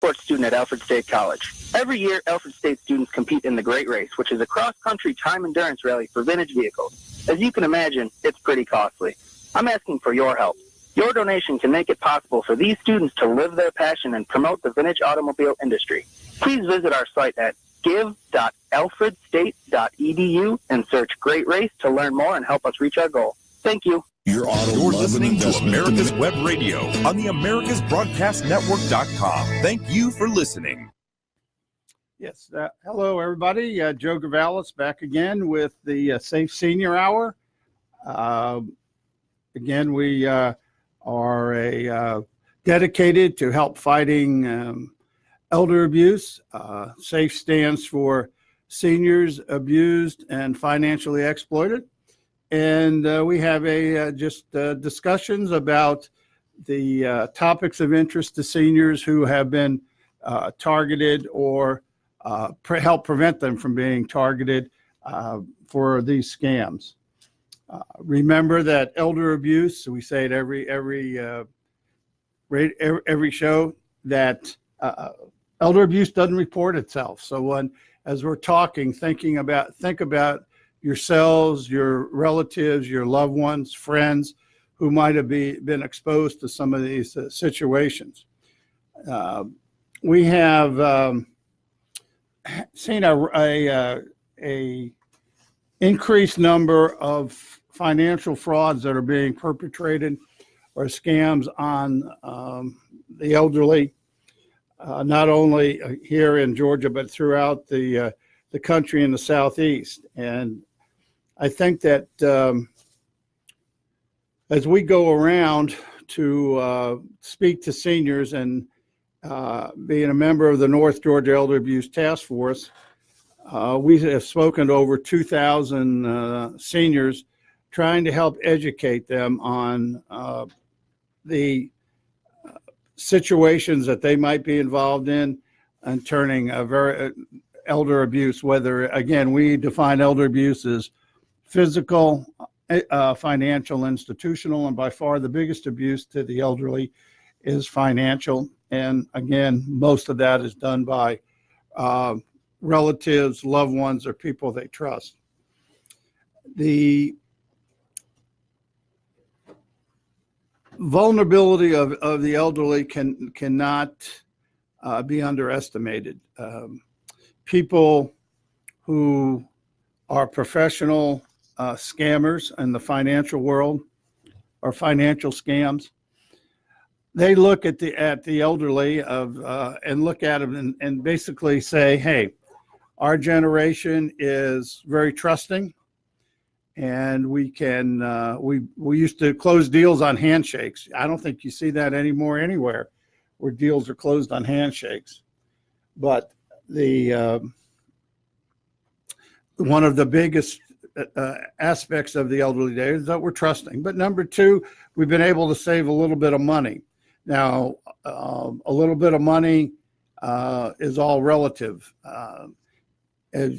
sports student at Alfred State College. Every year, Alfred State students compete in the Great Race, which is a cross-country time endurance rally for vintage vehicles. As you can imagine, it's pretty costly. I'm asking for your help. Your donation can make it possible for these students to live their passion and promote the vintage automobile industry. Please visit our site at give.alfredstate.edu and search Great Race to learn more and help us reach our goal. Thank you. You're listening to America's Web Radio on the AmericasBroadcastNetwork.com. Thank you for listening. Yes. Hello, everybody. Joe Gavalis back again with the Safe Senior Hour. Again, we are dedicated to help fighting elder abuse. SAFE stands for Seniors Abused and Financially Exploited. And we have discussions about the topics of interest to seniors who have been targeted or help prevent them from being targeted for these scams. Remember that elder abuse, we say it every show, that elder abuse doesn't report itself. So as we're talking, think about yourselves, your relatives, your loved ones, friends who might have been exposed to some of these situations. We have seen a increased number of financial frauds that are being perpetrated or scams on the elderly, not only here in Georgia, but throughout the country in the Southeast. And I think that as we go around to speak to seniors and being a member of the North Georgia Elder Abuse Task Force, we have spoken to over 2,000 seniors trying to help educate them on the situations that they might be involved in and turning elder abuse, whether, again, we define elder abuse as physical, financial, institutional, and by far the biggest abuse to the elderly is financial. And again, most of that is done by relatives, loved ones, or people they trust. The vulnerability of the elderly cannot be underestimated. People who are professional scammers in the financial world or financial scams, they look at the elderly and look at them and basically say, hey, our generation is very trusting, and we used to close deals on handshakes. I don't think you see that anymore anywhere where deals are closed on handshakes. But one of the biggest aspects of the elderly days is that we're trusting. But number two, we've been able to save a little bit of money. Now, a little bit of money is all relative.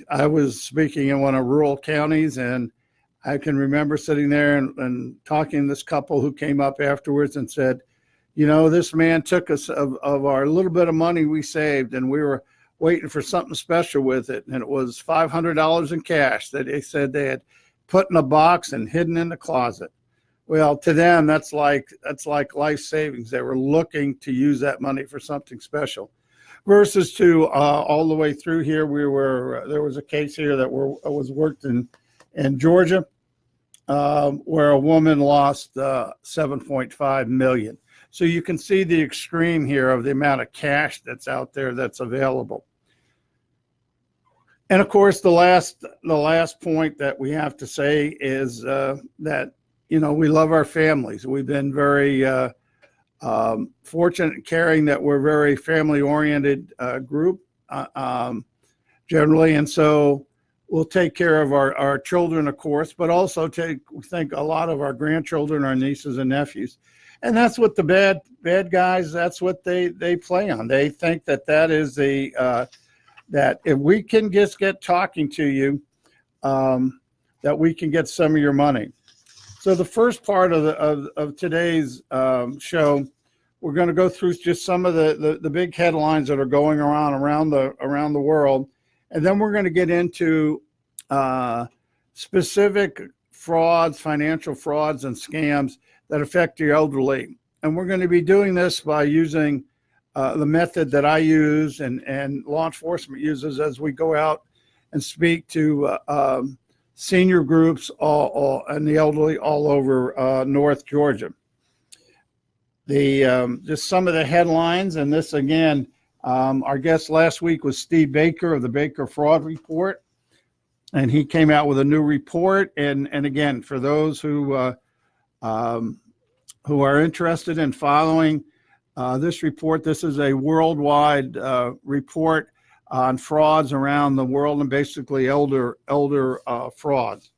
I was speaking in one of rural counties, and I can remember sitting there and talking to this couple who came up afterwards and said, this man took us of our little bit of money we saved, and we were waiting for something special with it. And it was $500 in cash that they said they had put in a box and hidden in the closet. Well, to them, that's like life savings. They were looking to use that money for something special. Versus to all the way through here, there was a case here that was worked in Georgia where a woman lost $7.5 million. So you can see the extreme here of the amount of cash that's out there that's available. And of course, the last point that we have to say is that we love our families. We've been very fortunate and caring that we're a very family-oriented group generally, and so we'll take care of our children, of course, but also we think a lot of our grandchildren, our nieces and nephews. And that's what the bad guys, that's what they play on. They think that is that if we can just get talking to you, that we can get some of your money. So the first part of today's show, we're going to go through just some of the big headlines that are going around the world, and then we're going to get into specific frauds, financial frauds, and scams that affect the elderly. And we're going to be doing this by using the method that I use and law enforcement uses as we go out and speak to senior groups and the elderly all over North Georgia. Just some of the headlines, and this again, our guest last week was Steve Baker of the Baker Fraud Report, and he came out with a new report. And again, for those who are interested in following this report, this is a worldwide report on frauds around the world and basically elder frauds.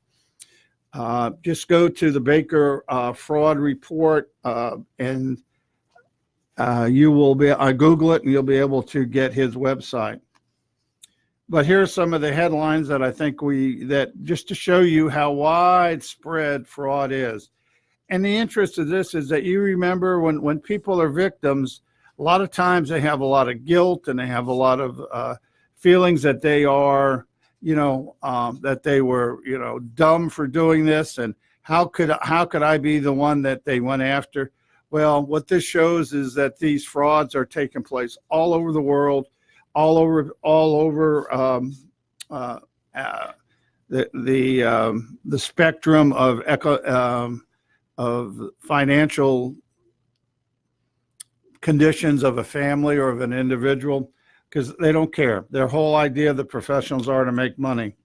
Just go to the Baker Fraud Report and you will be, Google it and you'll be able to get his website. But here are some of the headlines that I think just to show you how widespread fraud is. And the interest of this is that you remember when people are victims, a lot of times they have a lot of guilt and they have a lot of feelings that they are, that they were, dumb for doing this. And how could I be the one that they went after? Well, what this shows is that these frauds are taking place all over the world, all over the spectrum of financial conditions of a family or of an individual, because they don't care. Their whole idea of the professionals are to make money.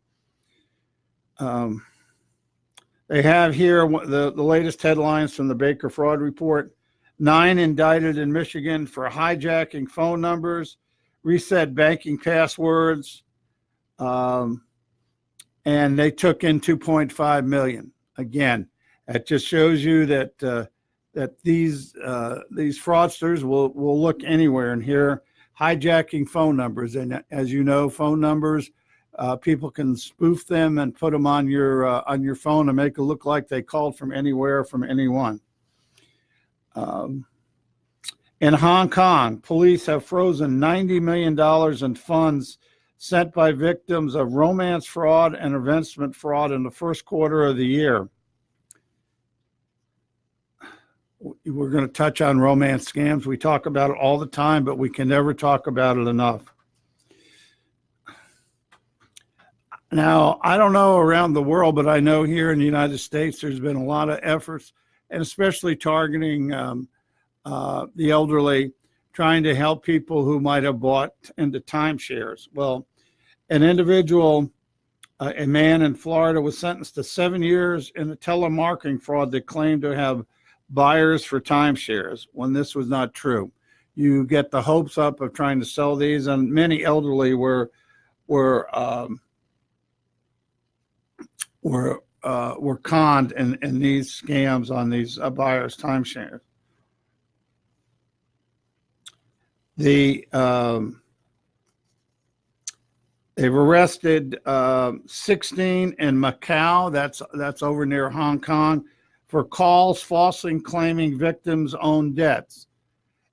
They have here the latest headlines from the Baker Fraud Report. 9 indicted in Michigan for hijacking phone numbers, reset banking passwords, and they took in $2.5 million. Again, that just shows you that these fraudsters will look anywhere. And here, hijacking phone numbers, and as you know, phone numbers, people can spoof them and put them on your phone and make it look like they called from anywhere, from anyone. In Hong Kong, police have frozen $90 million in funds sent by victims of romance fraud and investment fraud in the first quarter of the year. We're going to touch on romance scams. We talk about it all the time, but we can never talk about it enough. Now, I don't know around the world, but I know here in the United States, there's been a lot of efforts, and especially targeting the elderly, trying to help people who might have bought into timeshares. Well, an individual, a man in Florida, was sentenced to 7 years in a telemarketing fraud that claimed to have buyers for timeshares when this was not true. You get the hopes up of trying to sell these, and many elderly were conned in these scams on these buyers' timeshares. They've arrested 16 in Macau, that's over near Hong Kong, for calls falsely claiming victims' own debts.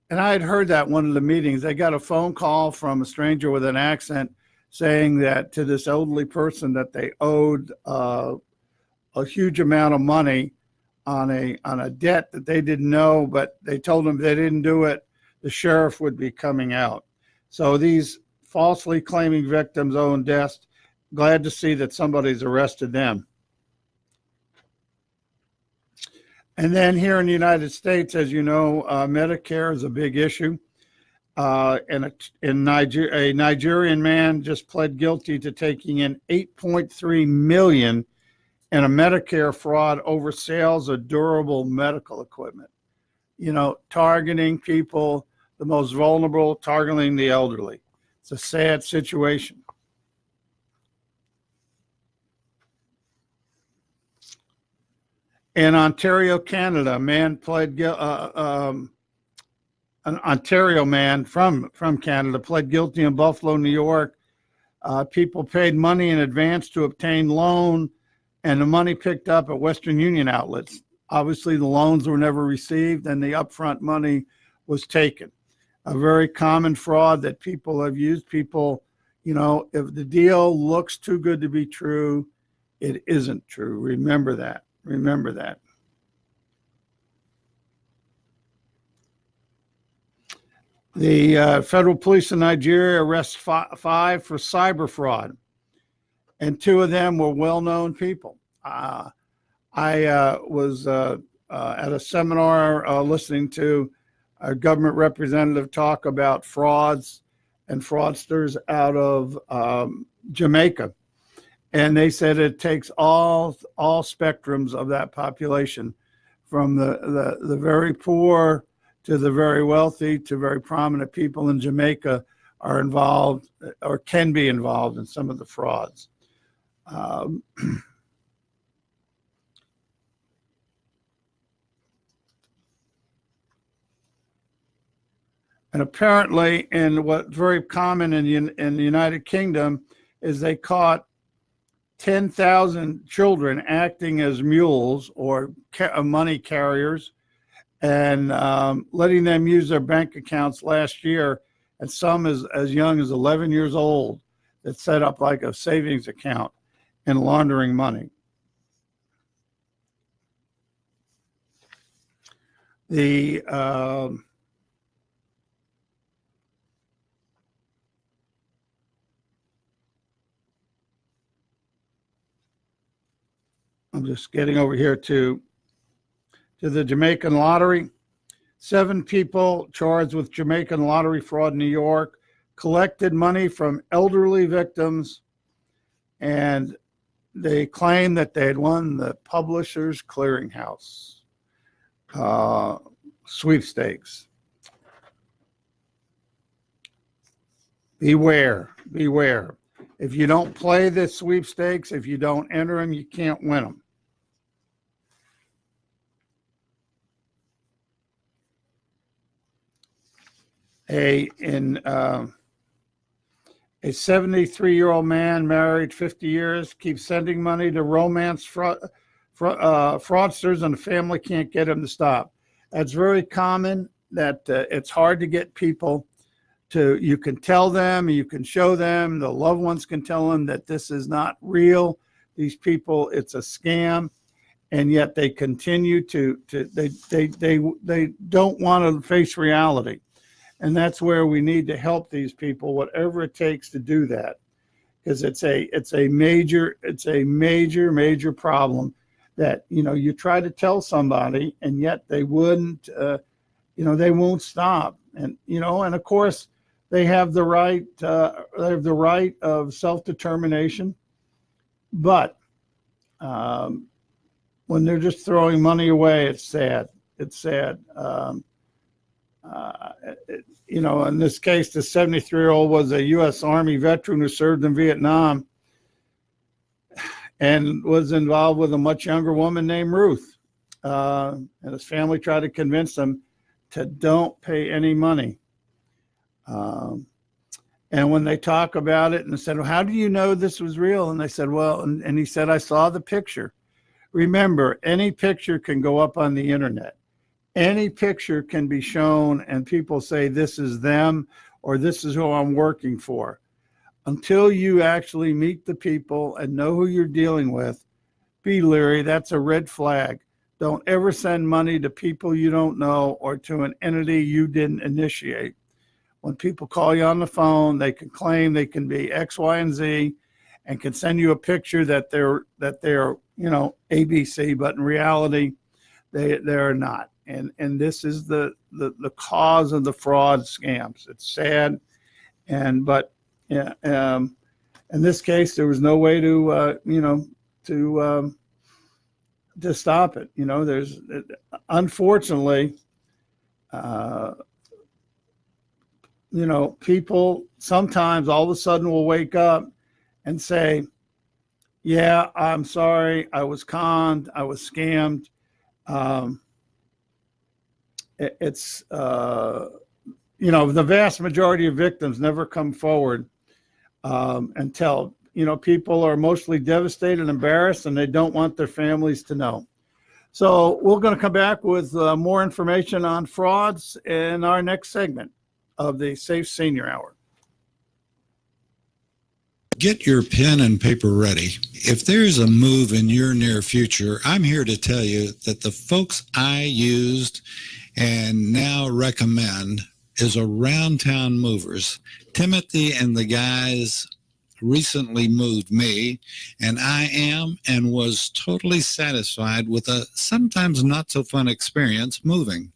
And I had heard that one of the meetings. They got a phone call from a stranger with an accent saying that to this elderly person that they owed a huge amount of money on a debt that they didn't know, but they told them if they didn't do it, the sheriff would be coming out. So these falsely claiming victims' own debts, glad to see that somebody's arrested them. And then here in the United States, as you know, Medicare is a big issue. And a Nigerian man just pled guilty to taking in $8.3 million in a Medicare fraud over sales of durable medical equipment. Targeting people, the most vulnerable, targeting the elderly. It's a sad situation. In Ontario, Canada, an Ontario man from Canada pled guilty in Buffalo, New York. People paid money in advance to obtain loan, and the money picked up at Western Union outlets. Obviously, the loans were never received, and the upfront money was taken. A very common fraud that people have used. People, if the deal looks too good to be true, it isn't true. Remember that. Remember that. The federal police in Nigeria arrest 5 for cyber fraud, and 2 of them were well-known people. I was at a seminar listening to a government representative talk about frauds and fraudsters out of Jamaica, and they said it takes all spectrums of that population, from the very poor to the very wealthy to very prominent people in Jamaica are involved or can be involved in some of the frauds. And apparently, in what's very common in the United Kingdom, is they caught 10,000 children acting as mules or money carriers, and letting them use their bank accounts last year, and some as young as 11 years old, that set up like a savings account and laundering money. I'm just getting over here to the Jamaican lottery. 7 people charged with Jamaican lottery fraud in New York collected money from elderly victims, and they claimed that they had won the Publishers Clearinghouse sweepstakes. Beware, beware. If you don't play the sweepstakes, if you don't enter them, you can't win them. A 73-year-old man married 50 years keeps sending money to romance fraudsters, and the family can't get him to stop. That's very common. That it's hard to get people to. You can tell them, you can show them, the loved ones can tell them that this is not real. These people, it's a scam, and yet they continue to they don't want to face reality. And that's where we need to help these people, whatever it takes to do that, because it's a major problem that, you try to tell somebody and yet they wouldn't, they won't stop. And, and of course they have the right of self-determination, but when they're just throwing money away, it's sad. It's sad. In this case, the 73-year-old was a U.S. Army veteran who served in Vietnam and was involved with a much younger woman named Ruth. And his family tried to convince him to don't pay any money. And when they talk about it and said, well, how do you know this was real? And they said, well, and he said, I saw the picture. Remember, any picture can go up on the internet. Any picture can be shown and people say this is them or this is who I'm working for. Until you actually meet the people and know who you're dealing with, be leery. That's a red flag. Don't ever send money to people you don't know or to an entity you didn't initiate. When people call you on the phone, they can claim they can be X, Y, and Z and can send you a picture that they're ABC, but in reality, they're not. And this is the cause of the fraud scams. It's sad, but in this case, there was no way to stop it. There's unfortunately, people sometimes all of a sudden will wake up and say, "Yeah, I'm sorry, I was conned, I was scammed." It's the vast majority of victims never come forward and tell. People are mostly devastated and embarrassed, and they don't want their families to know. So we're going to come back with more information on frauds in our next segment of the Safe Senior Hour. Get your pen and paper ready. If there's a move in your near future, I'm here to tell you that the folks I used and now recommend is Around Town Movers. Timothy and the guys recently moved me, and I am and was totally satisfied with a sometimes not so fun experience moving.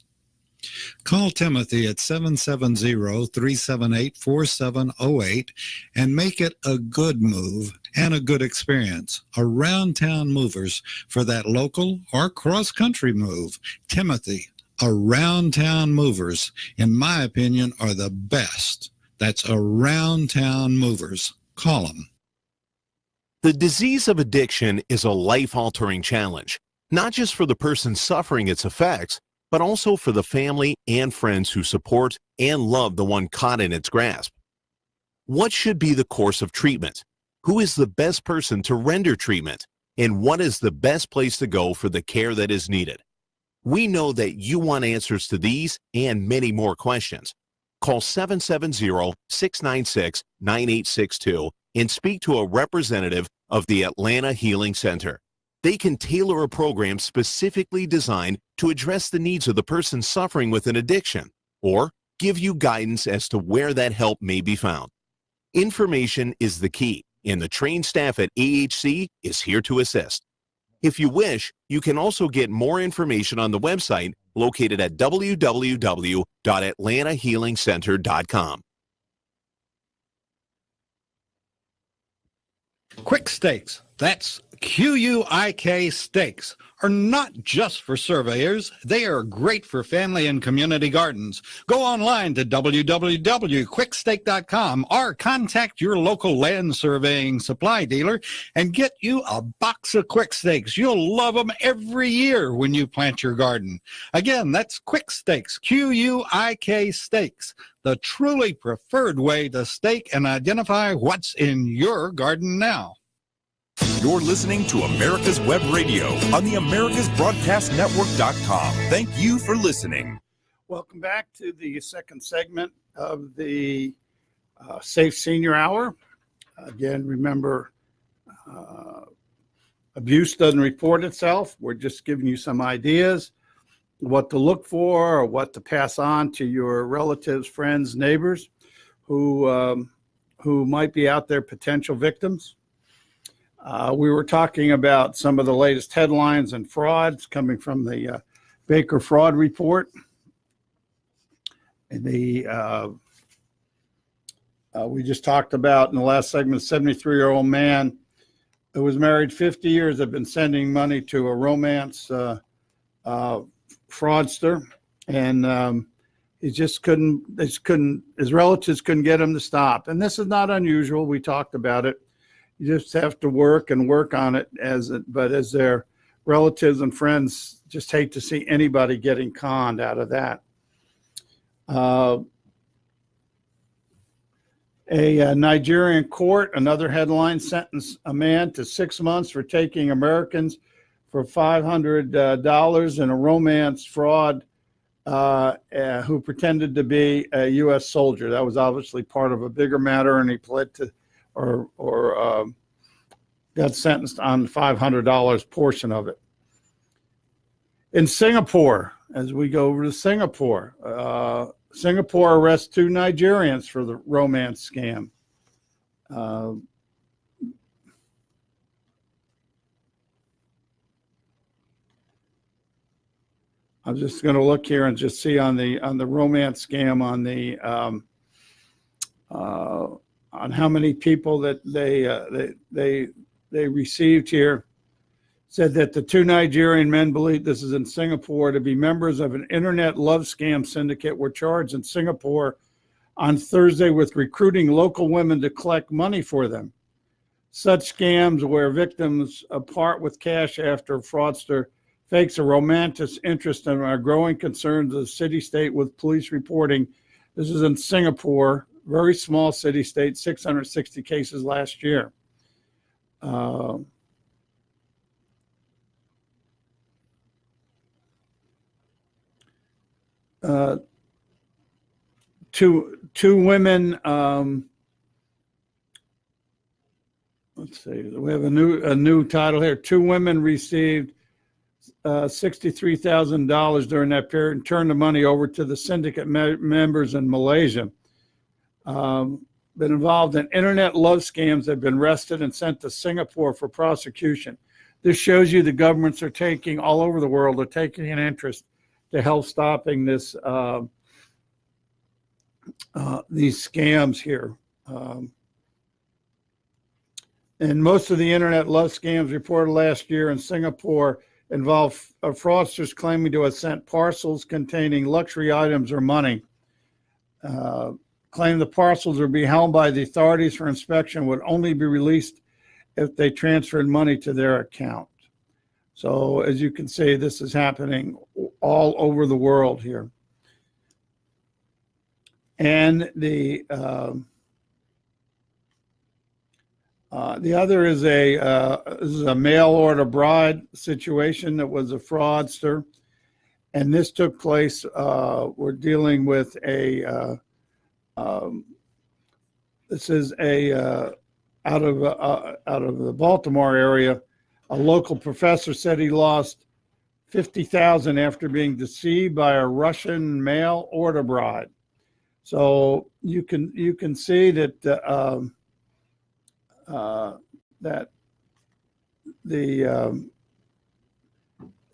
Call Timothy at 770-378-4708 and make it a good move and a good experience. Around Town Movers for that local or cross-country move. Timothy, Around Town Movers, in my opinion, are the best. That's Around Town Movers. Call them. The disease of addiction is a life-altering challenge, not just for the person suffering its effects, but also for the family and friends who support and love the one caught in its grasp. What should be the course of treatment? Who is the best person to render treatment? And what is the best place to go for the care that is needed? We know that you want answers to these and many more questions. Call 770-696-9862 and speak to a representative of the Atlanta Healing Center. They can tailor a program specifically designed to address the needs of the person suffering with an addiction, or give you guidance as to where that help may be found. Information is the key, and the trained staff at AHC is here to assist. If you wish, you can also get more information on the website located at www.atlantahealingcenter.com. Quick Stakes, that's QUIK Stakes, are not just for surveyors. They are great for family and community gardens. Go online to www.quickstake.com or contact your local land surveying supply dealer and get you a box of Quick Stakes. You'll love them every year when you plant your garden. Again, that's Quick Stakes, QUIK Stakes, the truly preferred way to stake and identify what's in your garden now. You're listening to America's Web Radio on the AmericasBroadcastNetwork.com. Thank you for listening. Welcome back to the second segment of the Safe Senior Hour. Again, remember, abuse doesn't report itself. We're just giving you some ideas, what to look for or what to pass on to your relatives, friends, neighbors who might be out there potential victims. We were talking about some of the latest headlines and frauds coming from the Baker Fraud Report. And we just talked about in the last segment, a 73-year-old man who was married 50 years, had been sending money to a romance fraudster, and he just couldn't, his relatives couldn't get him to stop. And this is not unusual. We talked about it. You just have to work on it but as their relatives and friends just hate to see anybody getting conned out of that. A Nigerian court, another headline, sentenced a man to 6 months for taking Americans for $500 in a romance fraud who pretended to be a U.S. soldier. That was obviously part of a bigger matter, and he pled to or got sentenced on the $500 portion of it. In Singapore, as we go over to Singapore, Singapore arrests 2 Nigerians for the romance scam. I'm just going to look here and just see on the romance scam on how many people that they received here. Said that the 2 Nigerian men believed, this is in Singapore, to be members of an internet love scam syndicate were charged in Singapore on Thursday with recruiting local women to collect money for them. Such scams where victims part with cash after a fraudster fakes a romantic interest and are growing concerns of the city-state with police reporting. This is in Singapore, very small city-state, 660 cases last year. two women. Let's see. We have a new title here. Two women received $63,000 during that period and turned the money over to the syndicate members in Malaysia. Been involved in internet love scams, have been arrested and sent to Singapore for prosecution. This shows you the governments are taking, all over the world, are taking an interest to help stopping this these scams here. And most of the internet love scams reported last year in Singapore involved fraudsters claiming to have sent parcels containing luxury items or money. Claim the parcels would be held by the authorities for inspection, would only be released if they transferred money to their account. So as you can see, this is happening all over the world here. And the other is this is a mail order bride situation that was a fraudster. And this took place, we're dealing with this is out of the Baltimore area. A local professor said he lost $50,000 after being deceived by a Russian mail order bride. So you can see that that the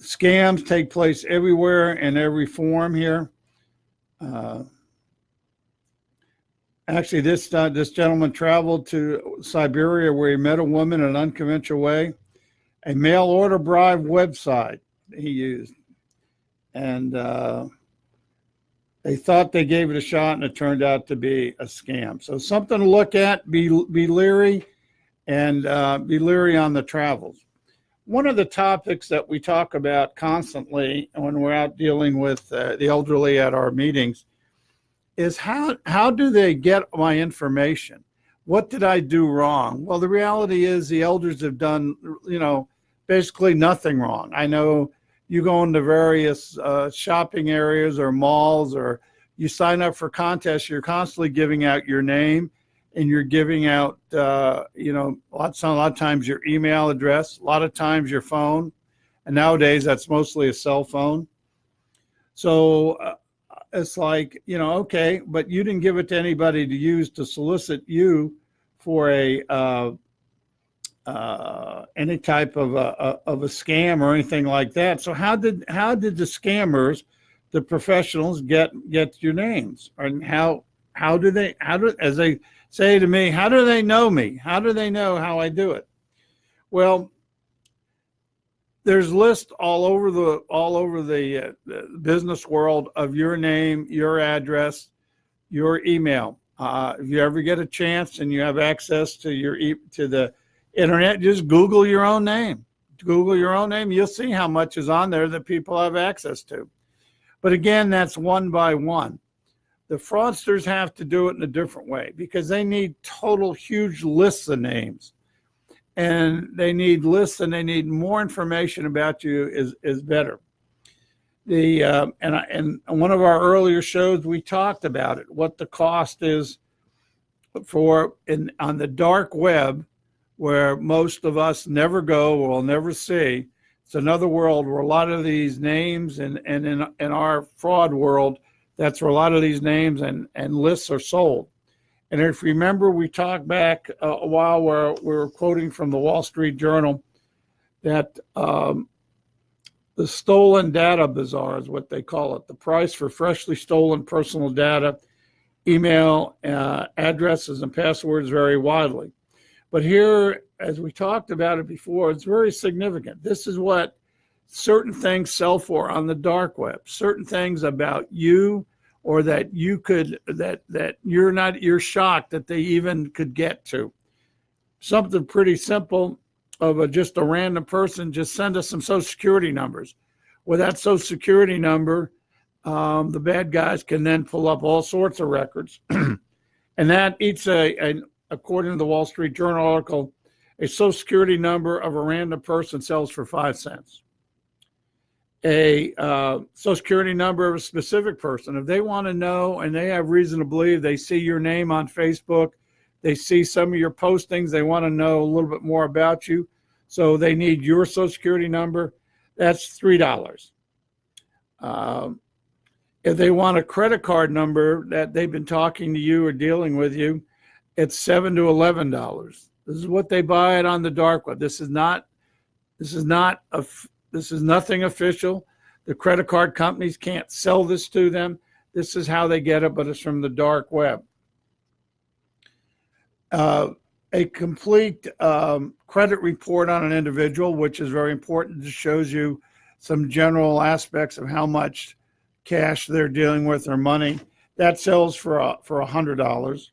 scams take place everywhere in every form here. Actually, this gentleman traveled to Siberia where he met a woman in an unconventional way. A mail order bride website he used. And they thought they gave it a shot, and it turned out to be a scam. So something to look at, be leery, and be leery on the travels. One of the topics that we talk about constantly when we're out dealing with the elderly at our meetings is how do they get my information? What did I do wrong? Well, the reality is the elders have done, basically nothing wrong. I know you go into various shopping areas or malls, or you sign up for contests, you're constantly giving out your name, and you're giving out, a lot of times your email address, a lot of times your phone. And nowadays that's mostly a cell phone. So it's like, okay, but you didn't give it to anybody to use to solicit you for any type of a scam or anything like that. So how did the scammers, the professionals, get your names? And how do as they say to me, how do they know me? How do they know how I do it? Well, there's lists all over the business world of your name, your address, your email. If you ever get a chance and you have access to the internet, just Google your own name. Google your own name. You'll see how much is on there that people have access to. But again, that's one by one. The fraudsters have to do it in a different way because they need total huge lists of names. And they need lists, and they need more information about you is better. And one of our earlier shows, we talked about it, what the cost is on the dark web, where most of us never go or will never see. It's another world where a lot of these names, and in our fraud world, that's where a lot of these names and lists are sold. And if you remember, we talked back a while where we were quoting from the Wall Street Journal that the stolen data bazaar is what they call it. The price for freshly stolen personal data, email, addresses, and passwords vary widely. But here, as we talked about it before, it's very significant. This is what certain things sell for on the dark web, certain things about you, or that you could, that you're shocked that they even could get to. Something pretty simple of just a random person, just send us some social security numbers. With that social security number, the bad guys can then pull up all sorts of records. And that eats according to the Wall Street Journal article, a social security number of a random person sells for 5 cents. a social security number of a specific person. If they want to know and they have reason to believe, they see your name on Facebook, they see some of your postings, they want to know a little bit more about you, so they need your social security number, that's $3. If they want a credit card number that they've been talking to you or dealing with you, it's $7 to $11. This is what they buy it on the dark web. This is nothing official. The credit card companies can't sell this to them. This is how they get it, but it's from the dark web. A complete credit report on an individual, which is very important, just shows you some general aspects of how much cash they're dealing with or money. That sells for $100.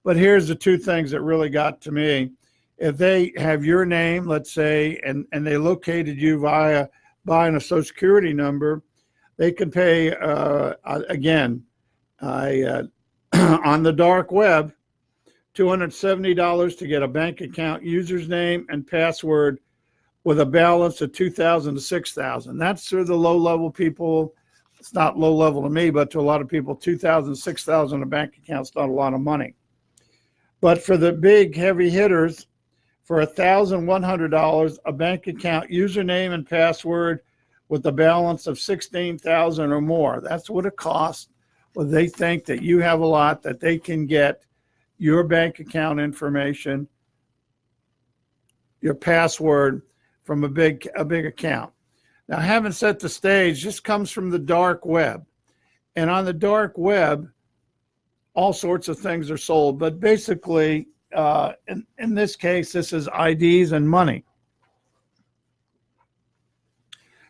But here's the two things that really got to me. If they have your name, let's say, and they located you via buying a social security number, they can pay, again, on the dark web, $270 to get a bank account username and password with a balance of $2,000 to $6,000. That's for the low-level people. It's not low-level to me, but to a lot of people, $2,000, $6,000 in a bank account is not a lot of money. But for the big heavy hitters, for $1,100, a bank account username and password with a balance of $16,000 or more. That's what it costs. Well, they think that you have a lot, that they can get your bank account information, your password from a big account. Now, having set the stage, this comes from the dark web. And on the dark web, all sorts of things are sold. But basically, in this case, this is IDs and money.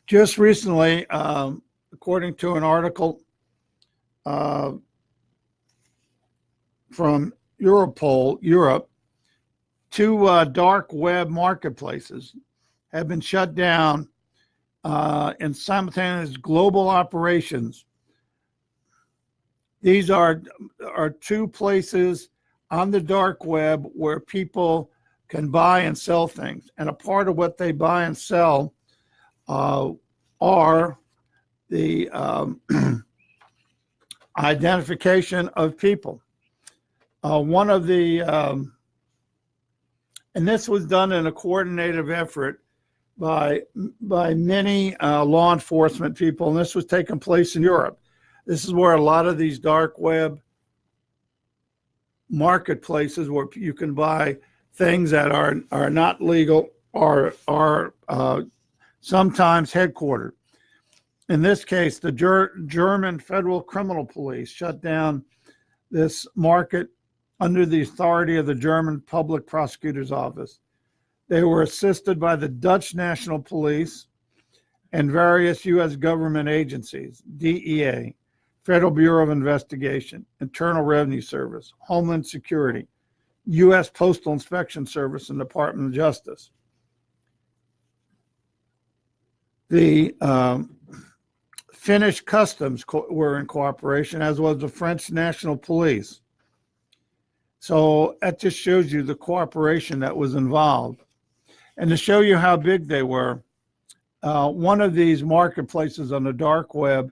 Just recently, according to an article from Europol, Europe, two dark web marketplaces have been shut down in simultaneous global operations. These are two places on the dark web where people can buy and sell things. And a part of what they buy and sell are the identification of people. One of the, and this was done in a coordinated effort by many law enforcement people, and this was taking place in Europe. This is where a lot of these dark web marketplaces where you can buy things that are not legal are sometimes headquartered. In this case, the German Federal Criminal Police shut down this market under the authority of the German Public Prosecutor's Office. They were assisted by the Dutch National Police and various U.S. government agencies, DEA, Federal Bureau of Investigation, Internal Revenue Service, Homeland Security, U.S. Postal Inspection Service, and Department of Justice. The Finnish Customs were in cooperation, as was the French National Police. So that just shows you the cooperation that was involved. And to show you how big they were, one of these marketplaces on the dark web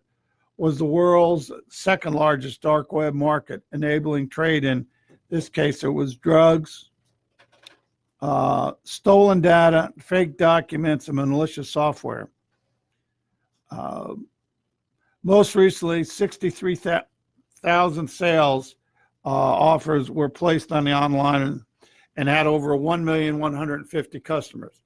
was the world's second largest dark web market, enabling trade in this case. It was drugs, stolen data, fake documents, and malicious software. Most recently, 63,000 sales offers were placed on the online and had over 1,150,000 customers.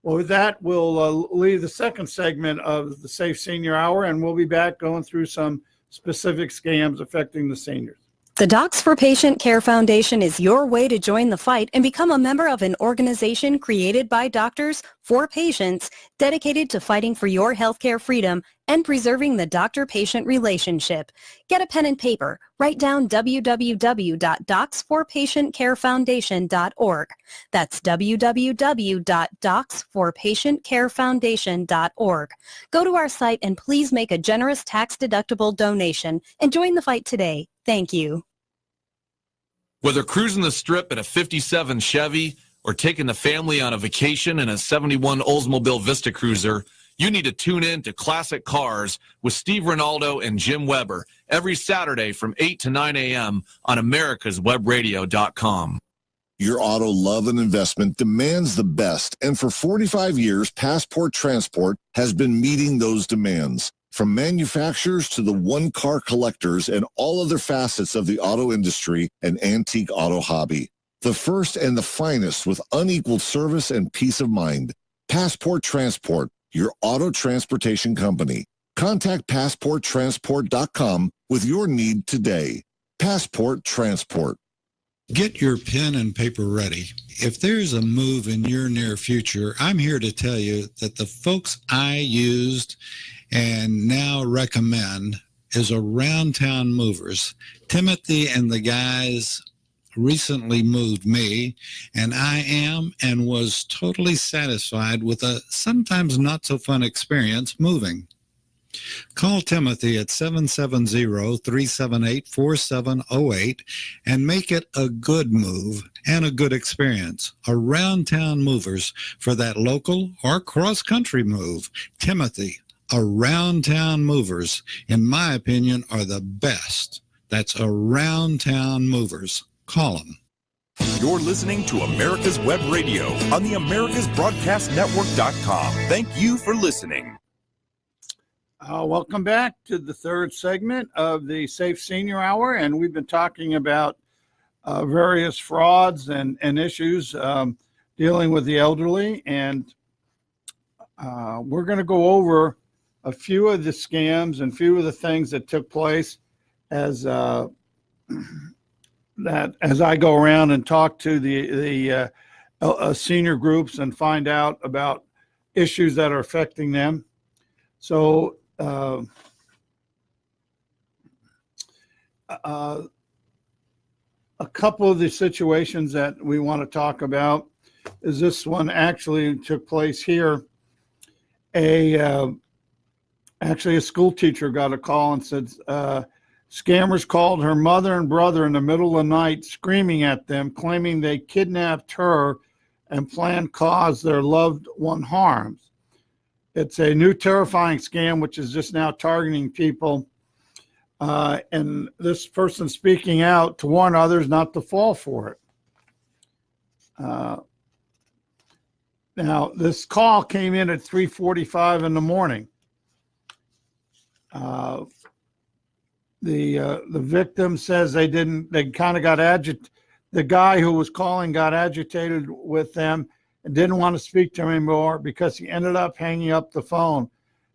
Well, with that, we'll leave the second segment of the Safe Senior Hour, and we'll be back going through some specific scams affecting the seniors. The Docs for Patient Care Foundation is your way to join the fight and become a member of an organization created by doctors for patients dedicated to fighting for your healthcare freedom and preserving the doctor-patient relationship. Get a pen and paper. Write down www.docsforpatientcarefoundation.org. That's www.docsforpatientcarefoundation.org. Go to our site and please make a generous tax-deductible donation and join the fight today. Thank you. Whether cruising the strip in a 57 Chevy or taking the family on a vacation in a 71 Oldsmobile Vista Cruiser, You need to tune in to Classic Cars with Steve Ronaldo and Jim Weber every Saturday from 8 to 9 a.m. on americaswebradio.com. Your auto love and investment demands the best, and for 45 years, Passport Transport has been meeting those demands. From manufacturers to the one-car collectors and all other facets of the auto industry and antique auto hobby. The first and the finest with unequaled service and peace of mind. Passport Transport, your auto transportation company. Contact PassportTransport.com with your need today. Passport Transport. Get your pen and paper ready. If there's a move in your near future, I'm here to tell you that the folks I used and now recommend is Around Town Movers. Timothy and the guys recently moved me, and I am and was totally satisfied with a sometimes not so fun experience moving. Call Timothy at 770-378-4708 and make it a good move and a good experience. Around Town Movers for that local or cross-country move. Timothy, Around Town Movers, in my opinion, are the best. That's Around Town Movers. Call them. You're listening to America's Web Radio on the AmericasBroadcastNetwork.com. Thank you for listening. Welcome back to the third segment of the Safe Senior Hour, and we've been talking about various frauds and issues dealing with the elderly, and we're going to go over a few of the scams and few of the things that took place as I go around and talk to the senior groups and find out about issues that are affecting them. So a couple of the situations that we want to talk about is this one actually took place here. Actually, a school teacher got a call and said scammers called her mother and brother in the middle of the night screaming at them, claiming they kidnapped her and planned to cause their loved one harm. It's a new terrifying scam, which is just now targeting people. And this person speaking out to warn others not to fall for it. Now, this call came in at 3:45 in the morning. The victim says they kind of got agitated. The guy who was calling got agitated with them and didn't want to speak to him anymore because he ended up hanging up the phone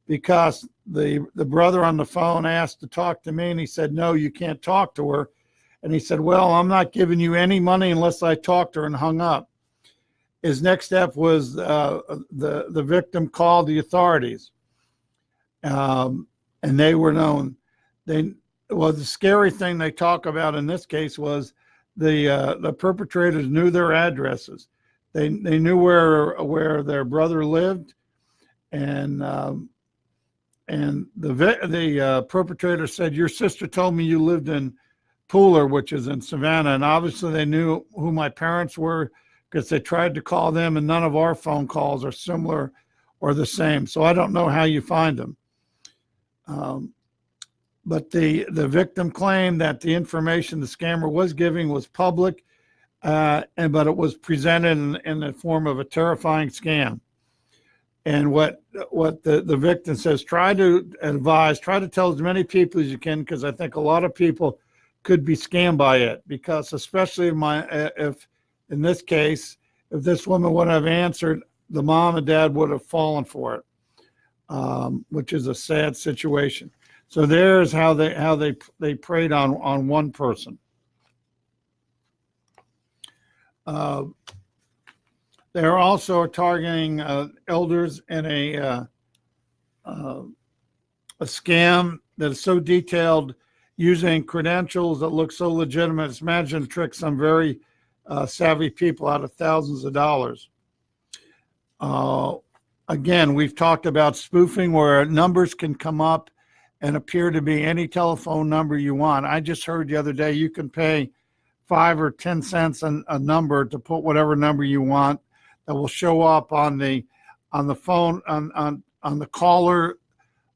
because the brother on the phone asked to talk to me, and he said, no, you can't talk to her. And he said, well, I'm not giving you any money unless I talk to her, and hung up. His next step was the victim called the authorities, and they were known. The scary thing they talk about in this case was the perpetrators knew their addresses. They knew where their brother lived, and the perpetrator said, your sister told me you lived in Pooler, which is in Savannah, and obviously they knew who my parents were because they tried to call them, and none of our phone calls are similar or the same. So I don't know how you find them. But the victim claimed that the information the scammer was giving was public, but it was presented in the form of a terrifying scam. And what the victim says, try to tell as many people as you can, because I think a lot of people could be scammed by it, because especially if in this case, if this woman would have answered, the mom and dad would have fallen for it, which is a sad situation. So there's how they preyed on one person. They're also targeting elders in a scam that is so detailed, using credentials that look so legitimate. It's managing to trick some very savvy people out of thousands of dollars. Again, we've talked about spoofing, where numbers can come up and appear to be any telephone number you want. I just heard the other day you can pay 5 or 10 cents a number to put whatever number you want that will show up on the phone on the caller,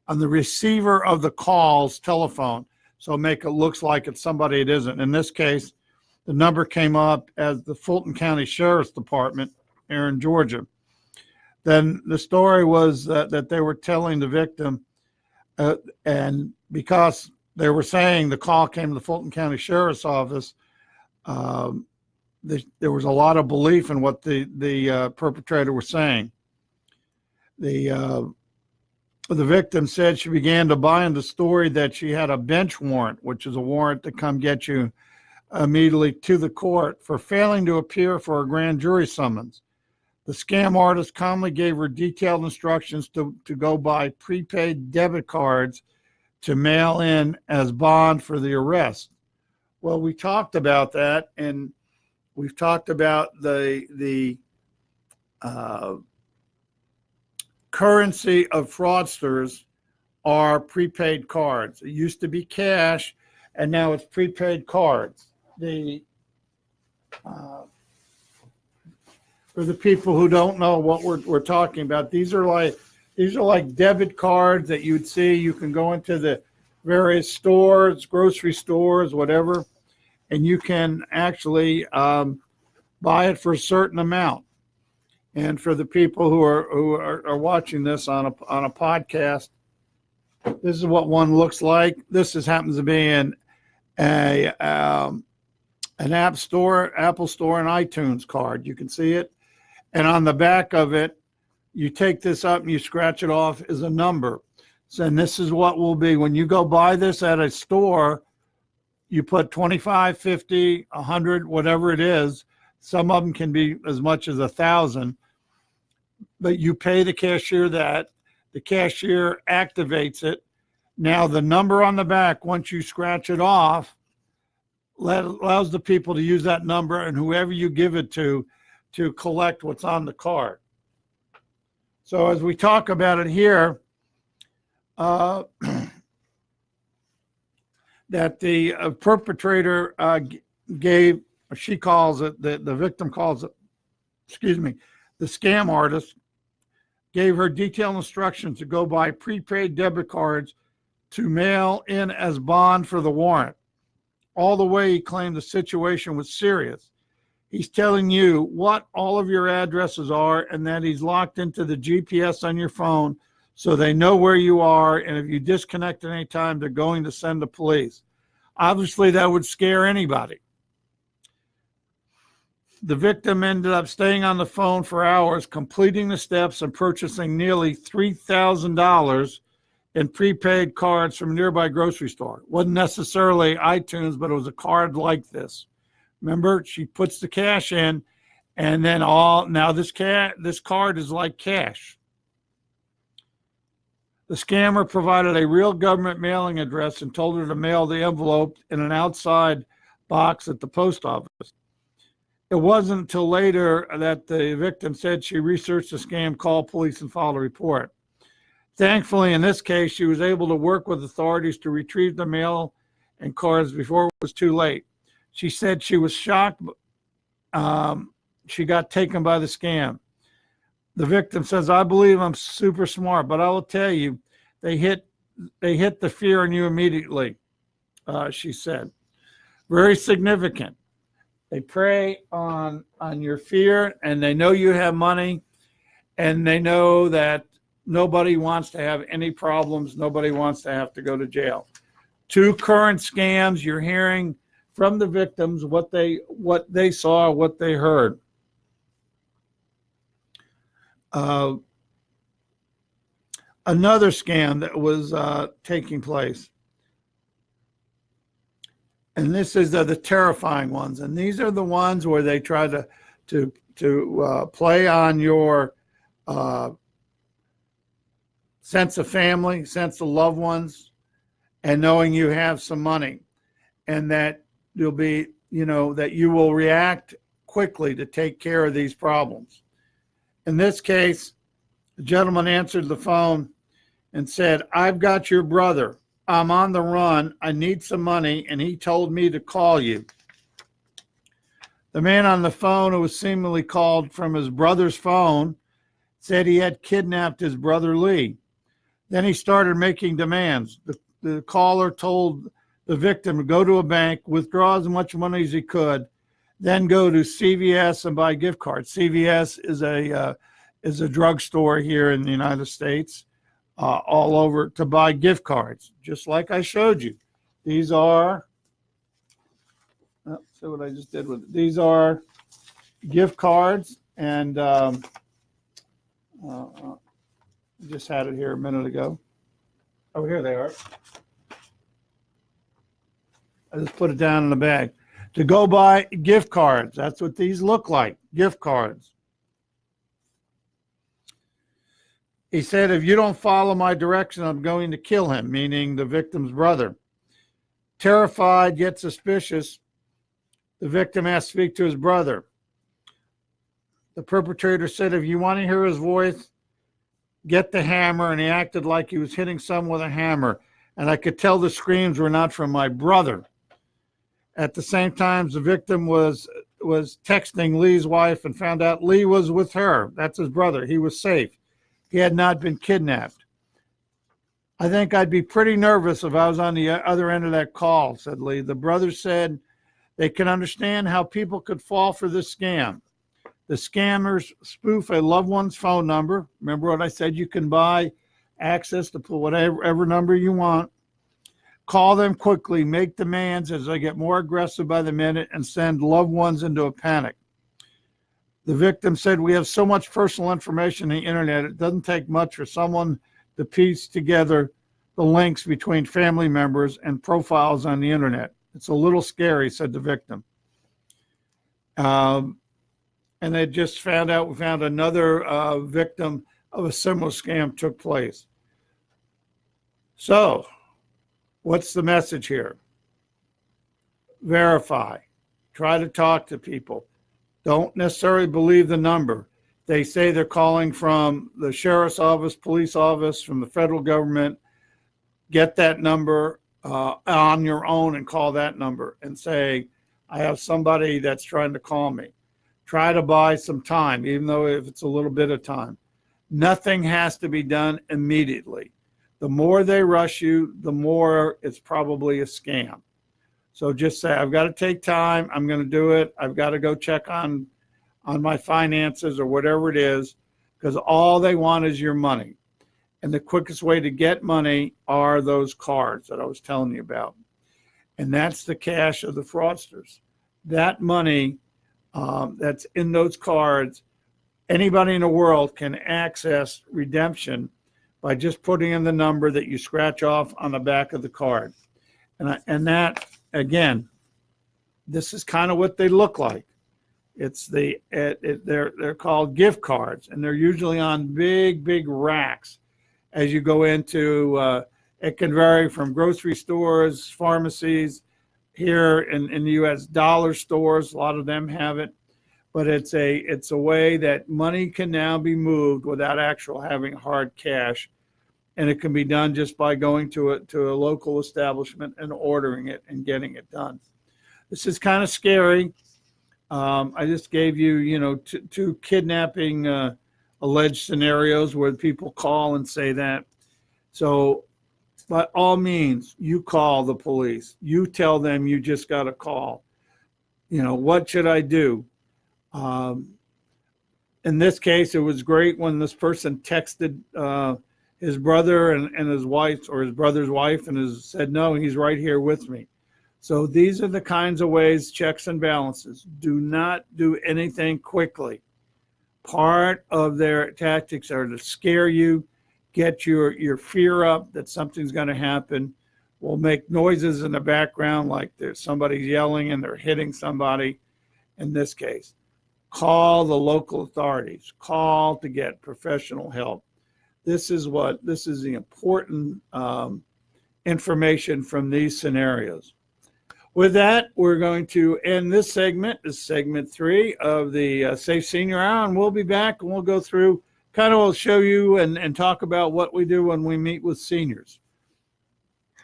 on the receiver of the call's telephone. So make it looks like it's somebody it isn't. In this case, the number came up as the Fulton County Sheriff's Department here in Georgia. Then the story was that they were telling the victim, and because they were saying the call came to the Fulton County Sheriff's Office, there was a lot of belief in what the perpetrator was saying. The victim said she began to buy into the story that she had a bench warrant, which is a warrant to come get you immediately to the court for failing to appear for a grand jury summons. The scam artist calmly gave her detailed instructions to go buy prepaid debit cards to mail in as bond for the arrest. Well, we talked about that, and we've talked about the currency of fraudsters are prepaid cards. It used to be cash, and now it's prepaid cards. For the people who don't know what we're talking about, these are like debit cards that you'd see. You can go into the various stores, grocery stores, whatever, and you can actually buy it for a certain amount. And for the people who are watching this on a podcast, this is what one looks like. This happens to be an App Store, Apple Store, and iTunes card. You can see it. And on the back of it, you take this up and you scratch it off as a number. So, and this is what will be when you go buy this at a store, you put 25, 50, 100, whatever it is. Some of them can be as much as 1,000, but you pay the cashier that. The cashier activates it. Now the number on the back, once you scratch it off, allows the people to use that number and whoever you give it to collect what's on the card. So as we talk about it here, that the perpetrator gave, she calls it, the victim calls it, the scam artist gave her detailed instructions to go buy prepaid debit cards to mail in as bond for the warrant. All the way he claimed the situation was serious. He's telling you what all of your addresses are and that he's locked into the GPS on your phone so they know where you are, and if you disconnect at any time, they're going to send the police. Obviously, that would scare anybody. The victim ended up staying on the phone for hours, completing the steps and purchasing nearly $3,000 in prepaid cards from a nearby grocery store. It wasn't necessarily iTunes, but it was a card like this. Remember, she puts the cash in, and then now this card is like cash. The scammer provided a real government mailing address and told her to mail the envelope in an outside box at the post office. It wasn't until later that the victim said she researched the scam, called police, and filed a report. Thankfully, in this case, she was able to work with authorities to retrieve the mail and cards before it was too late. She said she was shocked. She got taken by the scam. The victim says, "I believe I'm super smart, but I will tell you, they hit the fear in you immediately," she said. Very significant. They prey on your fear, and they know you have money, and they know that nobody wants to have any problems. Nobody wants to have to go to jail. Two current scams you're hearing from the victims, what they saw, what they heard. Another scam that was taking place, and this is the terrifying ones, and these are the ones where they try to play on your sense of family, sense of loved ones, and knowing you have some money, and that you'll be, that you will react quickly to take care of these problems. In this case, the gentleman answered the phone and said, "I've got your brother. I'm on the run. I need some money, and he told me to call you." The man on the phone, who was seemingly called from his brother's phone, said he had kidnapped his brother Lee. Then he started making demands. The caller told the victim to go to a bank, withdraw as much money as he could, then go to CVS and buy gift cards. CVS is a drugstore here in the United States, all over, to buy gift cards, just like I showed you. These are, see what I just did with it. These are gift cards, and just had it here a minute ago. Oh, here they are. I just put it down in the bag. To go buy gift cards. That's what these look like, gift cards. He said, if you don't follow my direction, I'm going to kill him, meaning the victim's brother. Terrified yet suspicious, the victim asked to speak to his brother. The perpetrator said, if you want to hear his voice, get the hammer, and he acted like he was hitting someone with a hammer, and I could tell the screams were not from my brother. At the same time, the victim was texting Lee's wife and found out Lee was with her. That's his brother. He was safe. He had not been kidnapped. I think I'd be pretty nervous if I was on the other end of that call, said Lee. The brother said they can understand how people could fall for this scam. The scammers spoof a loved one's phone number. Remember what I said? You can buy access to put whatever number you want. Call them quickly, make demands as they get more aggressive by the minute, and send loved ones into a panic. The victim said, we have so much personal information on the internet, it doesn't take much for someone to piece together the links between family members and profiles on the internet. It's a little scary, said the victim. And they just found another victim of a similar scam took place. So, what's the message here? Verify. Try to talk to people. Don't necessarily believe the number. They say they're calling from the sheriff's office, police office, from the federal government. Get that number on your own and call that number and say, I have somebody that's trying to call me. Try to buy some time, even though if it's a little bit of time. Nothing has to be done immediately. The more they rush you, the more it's probably a scam. So just say, I've got to take time. I'm going to do it. I've got to go check on my finances or whatever it is, because all they want is your money. And the quickest way to get money are those cards that I was telling you about. And that's the cash of the fraudsters. That money that's in those cards, anybody in the world can access redemption by just putting in the number that you scratch off on the back of the card. And that, again, this is kind of what they look like. It's they're called gift cards, and they're usually on big racks. As you go into, it can vary from grocery stores, pharmacies, here in the U.S., dollar stores. A lot of them have it, but it's a way that money can now be moved without actual having hard cash, and it can be done just by going to a local establishment and ordering it and getting it done. This is kind of scary. I just gave you, two kidnapping alleged scenarios where people call and say that. So by all means, you call the police. You tell them you just got a call. What should I do? In this case, it was great when this person texted his brother and his wife, or his brother's wife, and said, no, he's right here with me. So these are the kinds of ways, checks and balances. Do not do anything quickly. Part of their tactics are to scare you, get your fear up that something's going to happen, will make noises in the background like there's somebody's yelling and they're hitting somebody. In this case, call the local authorities. Call to get professional help. This is the important information from these scenarios. With that, we're going to end this segment. This is segment 3 of the Safe Senior Hour, and we'll be back and we'll go through, we'll show you and talk about what we do when we meet with seniors.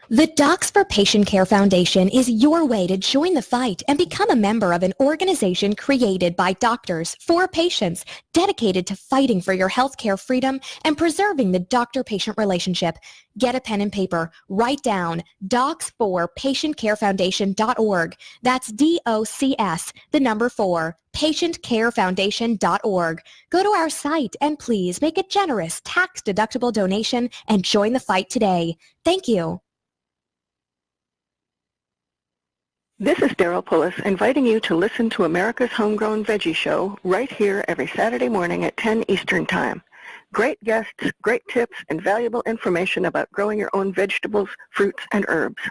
The Docs for Patient Care Foundation is your way to join the fight and become a member of an organization created by doctors for patients dedicated to fighting for your healthcare freedom and preserving the doctor-patient relationship. Get a pen and paper. Write down docs4patientcarefoundation.org. That's DOCS, the number 4, patientcarefoundation.org. Go to our site and please make a generous tax-deductible donation and join the fight today. Thank you. This is Daryl Pullis inviting you to listen to America's Homegrown Veggie Show right here every Saturday morning at 10 Eastern Time. Great guests, great tips, and valuable information about growing your own vegetables, fruits, and herbs.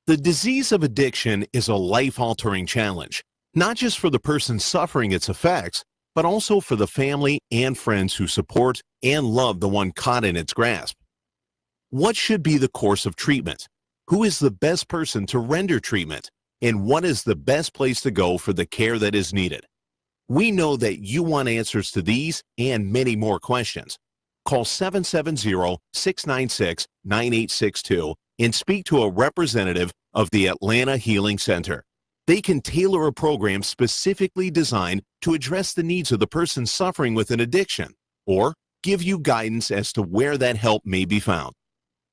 The disease of addiction is a life-altering challenge, not just for the person suffering its effects, but also for the family and friends who support and love the one caught in its grasp. What should be the course of treatment? Who is the best person to render treatment? And what is the best place to go for the care that is needed? We know that you want answers to these and many more questions. Call 770-696-9862 and speak to a representative of the Atlanta Healing Center. They can tailor a program specifically designed to address the needs of the person suffering with an addiction, or give you guidance as to where that help may be found.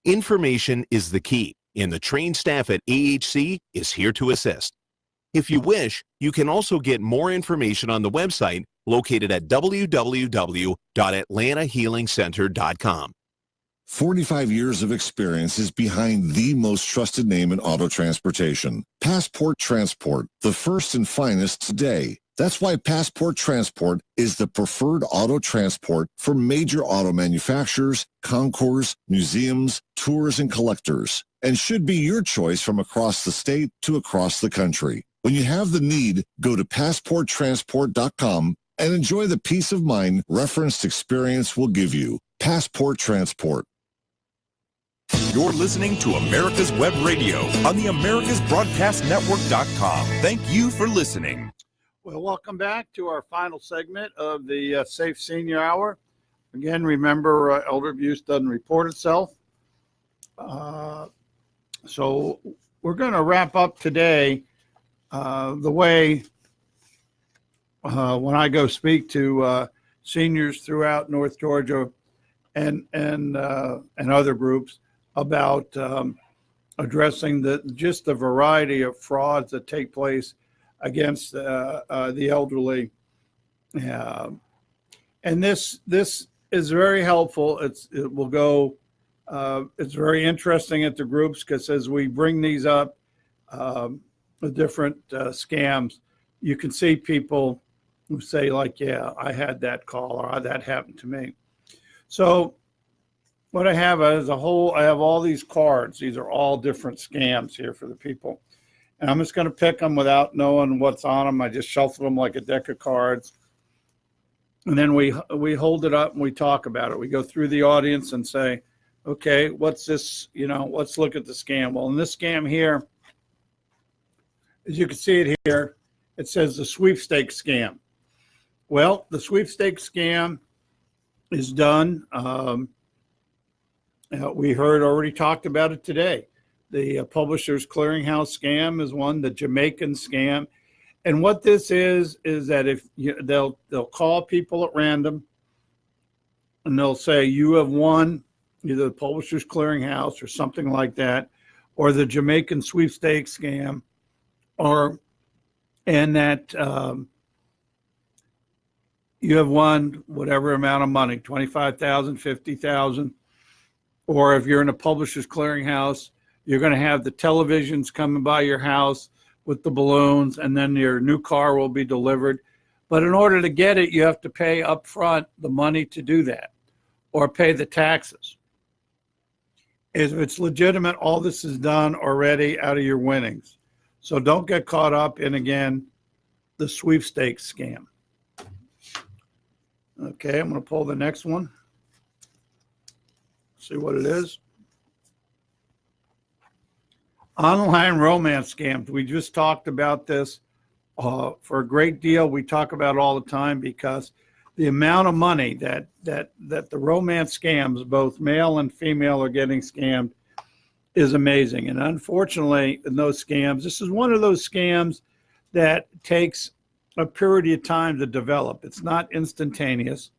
Information is the key, and the trained staff at AHC is here to assist. If you wish, you can also get more information on the website located at www.atlantahealingcenter.com. 45 years of experience is behind the most trusted name in auto transportation. Passport Transport, the first and finest today. That's why Passport Transport is the preferred auto transport for major auto manufacturers, concours, museums, tours, and collectors, and should be your choice from across the state to across the country. When you have the need, go to PassportTransport.com and enjoy the peace of mind referenced experience will give you. Passport Transport. You're listening to America's Web Radio on the AmericasBroadcastNetwork.com. Thank you for listening. Well, welcome back to our final segment of the Safe Senior Hour. Again, remember, elder abuse doesn't report itself. So we're going to wrap up today the way when I go speak to seniors throughout North Georgia and other groups about addressing the variety of frauds that take place against the elderly, and this is very helpful. It will go. It's very interesting at the groups because as we bring these up, the different scams, you can see people who say like, "Yeah, I had that call," or "That happened to me." So what I have is I have all these cards. These are all different scams here for the people. And I'm just going to pick them without knowing what's on them. I just shuffle them like a deck of cards. And then we hold it up and we talk about it. We go through the audience and say, okay, what's this? Let's look at the scam. Well, in this scam here, as you can see it here, it says the sweepstakes scam. Well, the sweepstakes scam is done. We already talked about it today. The Publishers Clearinghouse scam is one, the Jamaican scam. And what this is that if they'll call people at random and they'll say, you have won either the Publishers Clearinghouse or something like that, or the Jamaican sweepstakes scam, and that you have won whatever amount of money, $25,000, $50,000, or if you're in a Publishers Clearinghouse, you're going to have the televisions coming by your house with the balloons, and then your new car will be delivered. But in order to get it, you have to pay up front the money to do that, or pay the taxes. If it's legitimate, all this is done already out of your winnings. So don't get caught up in, again, the sweepstakes scam. Okay, I'm going to pull the next one. See what it is. Online romance scams. We just talked about this for a great deal. We talk about it all the time because the amount of money that the romance scams, both male and female, are getting scammed is amazing. And unfortunately, in those scams, this is one of those scams that takes a period of time to develop. It's not instantaneous.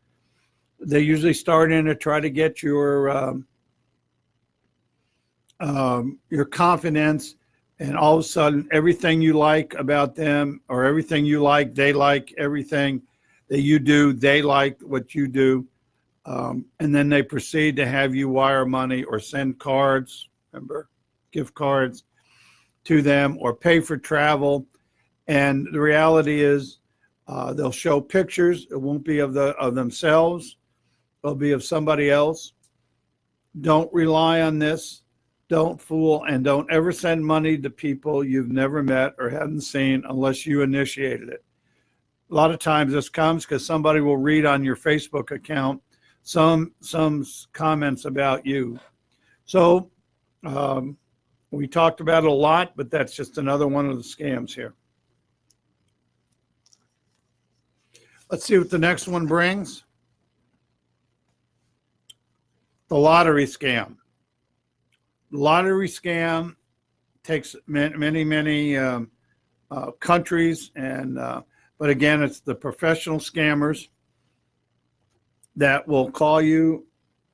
They usually start in to try to get your confidence, and all of a sudden, everything you like about them, or everything you like, they like. Everything that you do, they like what you do. And then they proceed to have you wire money or send cards, remember, gift cards to them, or pay for travel. And the reality is they'll show pictures. It won't be of themselves. It'll be of somebody else. Don't rely on this. Don't fool, and don't ever send money to people you've never met or haven't seen unless you initiated it. A lot of times this comes because somebody will read on your Facebook account some comments about you. So we talked about it a lot, but that's just another one of the scams here. Let's see what the next one brings. The lottery scam. The lottery scam takes many countries, and but again, it's the professional scammers that will call you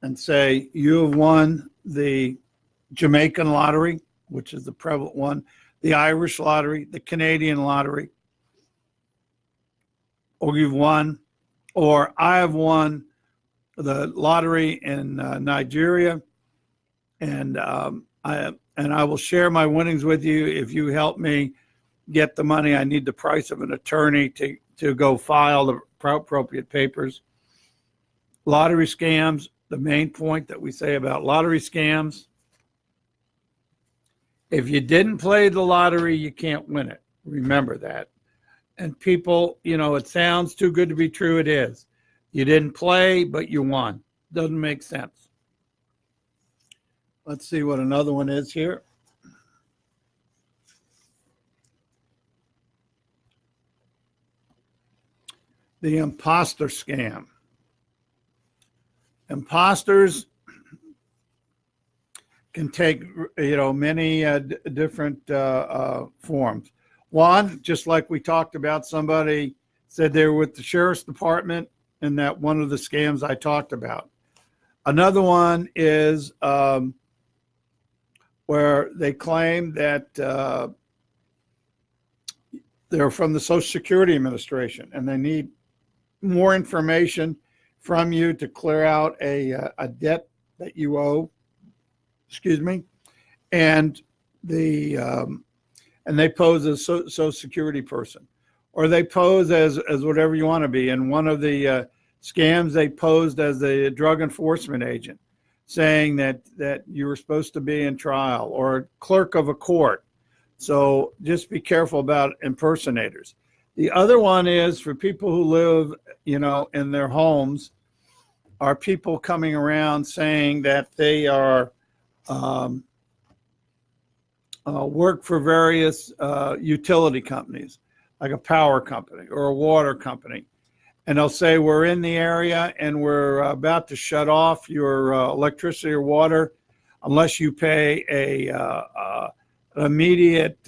and say, you have won the Jamaican lottery, which is the prevalent one, the Irish lottery, the Canadian lottery, or you've won, or I have won the lottery in Nigeria, and I will share my winnings with you if you help me get the money. I need the price of an attorney to go file the appropriate papers. Lottery scams, the main point that we say about lottery scams, if you didn't play the lottery, you can't win it. Remember that. And people, it sounds too good to be true. It is. You didn't play, but you won. Doesn't make sense. Let's see what another one is here. The imposter scam. Imposters can take, many different forms. One, just like we talked about, somebody said they were with the sheriff's department, and that one of the scams I talked about. Another one is where they claim that they're from the Social Security Administration and they need more information from you to clear out a debt that you owe. And they pose as a Social Security person, or they pose as whatever you want to be. In one of the scams, they posed as a drug enforcement agent, saying that you were supposed to be in trial, or a clerk of a court. So just be careful about impersonators. The other one is for people who live, in their homes, are people coming around saying that they are work for various utility companies, like a power company or a water company. And they'll say, we're in the area and we're about to shut off your electricity or water unless you pay an immediate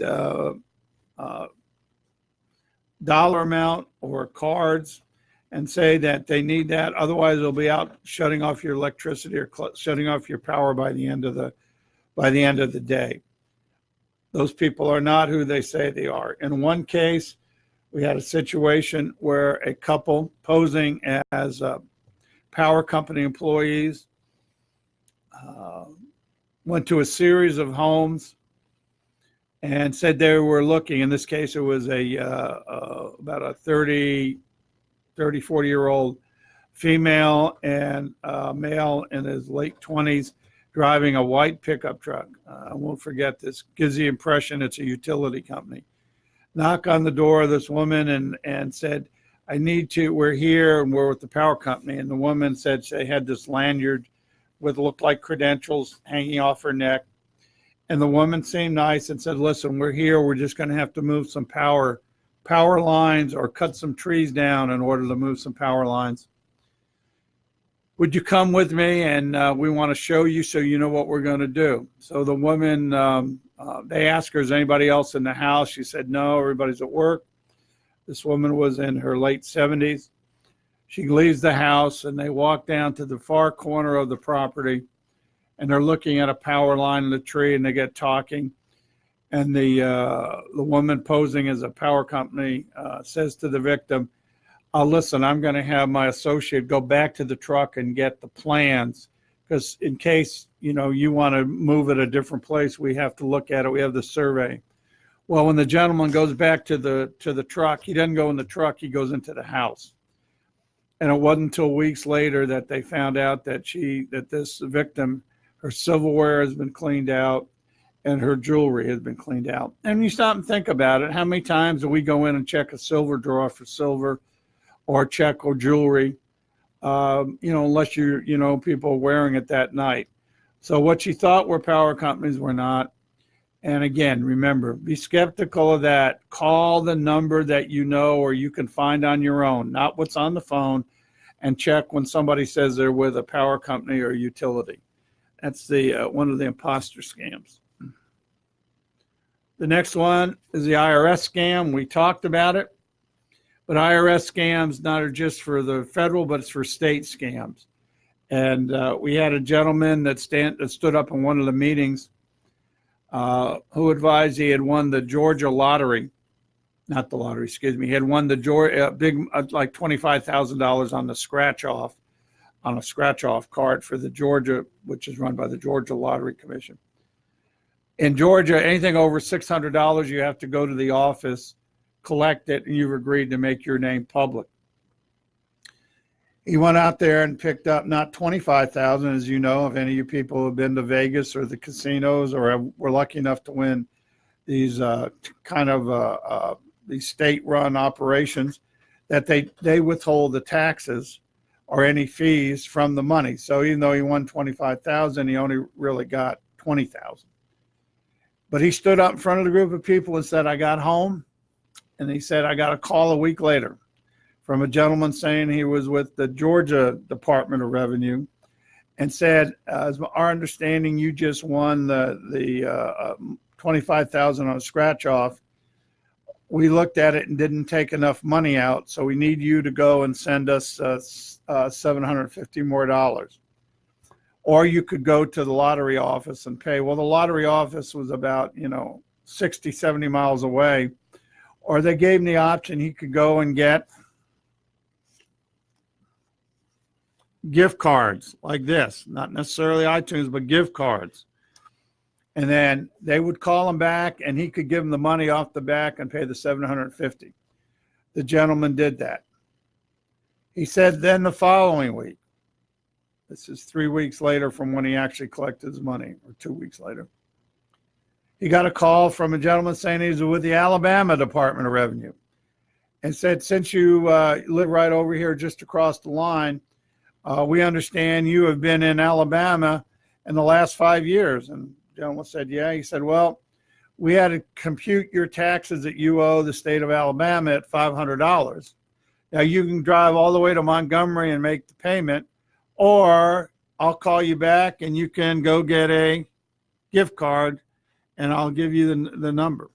dollar amount or cards, and say that they need that. Otherwise, they'll be out shutting off your electricity or shutting off your power by the end of the day. Those people are not who they say they are. In one case, we had a situation where a couple posing as power company employees went to a series of homes and said they were looking. In this case, it was about a 30, 40-year-old female and male in his late 20s driving a white pickup truck. I won't forget this. Gives the impression it's a utility company. Knock on the door of this woman and said, we're here and we're with the power company. And the woman said they had this lanyard with looked like credentials hanging off her neck. And the woman seemed nice and said, listen, we're here. We're just going to have to move some power power lines or cut some trees down in order to move some power lines. would you come with me? And we want to show you so you know what we're going to do. So the woman, they asked her, is anybody else in the house? She said, no, everybody's at work. This woman was in her late 70s. She leaves the house and they walk down to the far corner of the property, and they're looking at a power line in the tree, and they get talking. And the woman posing as a power company says to the victim, listen, I'm going to have my associate go back to the truck and get the plans, because in case, you want to move it a different place, we have to look at it. We have the survey. Well, when the gentleman goes back to the truck, he doesn't go in the truck, he goes into the house. And it wasn't until weeks later that they found out that this victim, her silverware has been cleaned out and her jewelry has been cleaned out. And you stop and think about it. How many times do we go in and check a silver drawer for silver or check or jewelry, unless people are wearing it that night. So what you thought were power companies were not. And again, remember, be skeptical of that. Call the number that you know or you can find on your own, not what's on the phone, and check when somebody says they're with a power company or utility. That's one of the imposter scams. The next one is the IRS scam. We talked about it, but IRS scams not are just for the federal, but it's for state scams. And we had a gentleman that stood up in one of the meetings who advised he had won the Georgia lottery, not the lottery, excuse me. He had won the big, like $25,000 on the on a scratch-off card for the Georgia, which is run by the Georgia Lottery Commission. In Georgia, anything over $600, you have to go to the office, collect it, and you've agreed to make your name public. He went out there and picked up not $25,000, as you know, if any of you people have been to Vegas or the casinos or were lucky enough to win these these state-run operations, that they withhold the taxes or any fees from the money. So even though he won $25,000, he only really got $20,000. But he stood up in front of the group of people and said, I got home, and he said, I got a call a week later from a gentleman saying he was with the Georgia Department of Revenue and said, as our understanding, you just won the $25,000 on a scratch off. We looked at it and didn't take enough money out, so we need you to go and send us $750 more. Or you could go to the lottery office and pay. Well, the lottery office was about 60, 70 miles away. Or they gave him the option he could go and get gift cards like this, not necessarily iTunes, but gift cards. And then they would call him back and he could give them the money off the back and pay the $750. The gentleman did that. He said then the following week, this is 3 weeks later from when he actually collected his money, or 2 weeks later, he got a call from a gentleman saying he was with the Alabama Department of Revenue and said, since you live right over here just across the line, we understand you have been in Alabama in the last 5 years. And the gentleman said, yeah. He said, well, we had to compute your taxes that you owe the state of Alabama at $500. Now you can drive all the way to Montgomery and make the payment, or I'll call you back and you can go get a gift card and I'll give you the number.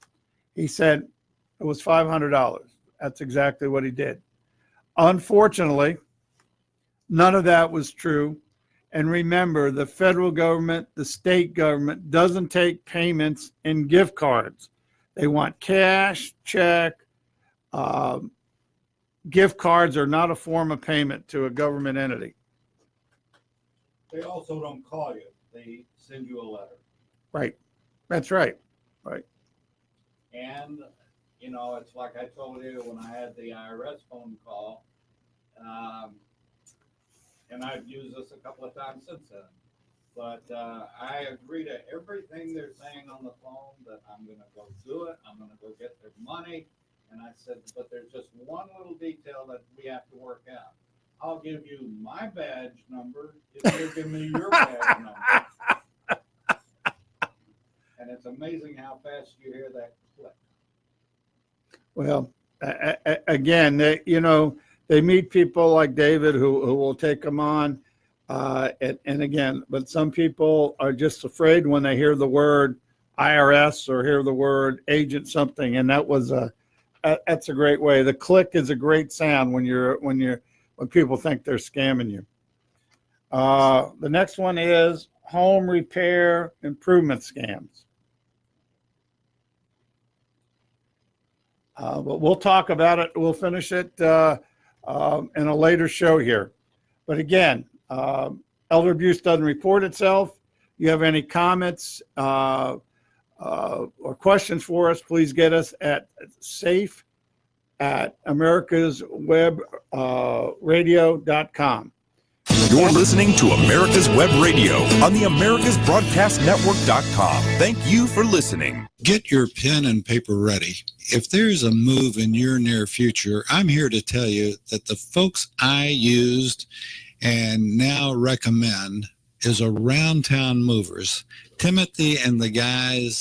He said it was $500. That's exactly what he did. Unfortunately, none of that was true. And remember, the federal government, the state government doesn't take payments in gift cards. They want cash, check. Gift cards are not a form of payment to a government entity. They also don't call you. They send you a letter. Right. That's right. Right. And, it's like I told you when I had the IRS phone call, and I've used this a couple of times since then. But I agree to everything they're saying on the phone, that I'm going to go do it. I'm going to go get their money. And I said, but there's just one little detail that we have to work out. I'll give you my badge number if you give me your badge number. And it's amazing how fast you hear that click. Well, again, they meet people like David who will take them on. And again, but some people are just afraid when they hear the word IRS or hear the word agent something, and that's a great way. The click is a great sound when people think they're scamming you. The next one is home repair improvement scams. But we'll talk about it. We'll finish it in a later show here. But again, elder abuse doesn't report itself. You have any comments or questions for us, please get us at safe@americaswebradio.com. You're listening to America's Web Radio on the AmericasBroadcastNetwork.com. Thank you for listening. Get your pen and paper ready. If there's a move in your near future, I'm here to tell you that the folks I used and now recommend is Around Town Movers. Timothy and the guys